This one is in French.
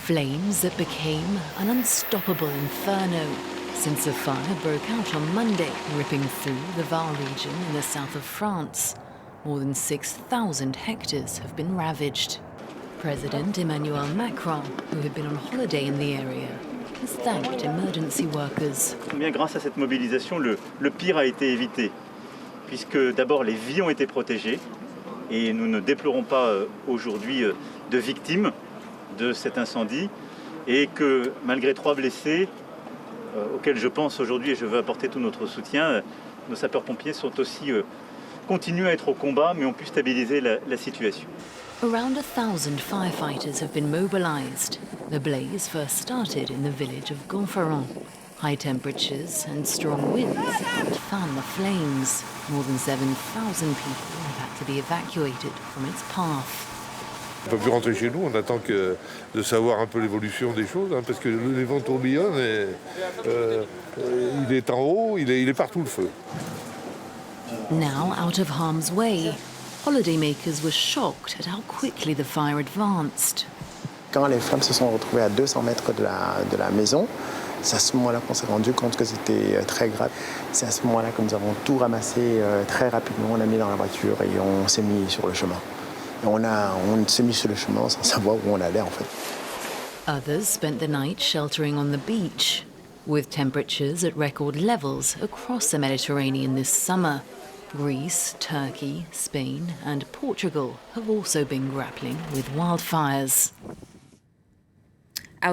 Flames that became an unstoppable inferno since the fire broke out on Monday, ripping through the Var region in the south of France. More than 6,000 hectares have been ravaged. President Emmanuel Macron, who had been on holiday in the area, has thanked emergency workers. Bien, grâce à cette mobilisation, le pire a été évité, puisque d'abord les vies ont été protégées et nous ne déplorons pas aujourd'hui de victimes de cet incendie, et que malgré 3 blessés, auxquels je pense aujourd'hui et je veux apporter tout notre soutien, nos sapeurs-pompiers sont aussi continuent à être au combat, mais ont pu stabiliser la situation. Around 1,000 firefighters have been mobilized. The blaze first started in the village of Gonfaron. High temperatures and strong winds had fanned the flames. More than 7,000 people have had to be evacuated from its path. On ne peut plus rentrer chez nous, on attend de savoir un peu l'évolution des choses, hein, parce que les vents tourbillonnent et il est en haut, il est partout le feu. Now out of harm's way, holidaymakers were shocked at how quickly the fire advanced. Quand les flammes se sont retrouvées à 200 mètres de la maison, c'est à ce moment-là qu'on s'est rendu compte que c'était très grave. C'est à ce moment-là que nous avons tout ramassé très rapidement, on a mis dans la voiture et on s'est mis sur le chemin. Et on s'est mis sur le chemin sans savoir où on allait en fait. Others spent the night sheltering on the beach, with temperatures at record levels across the Mediterranean this summer. Greece, Turkey, Spain and Portugal have also been grappling with wildfires.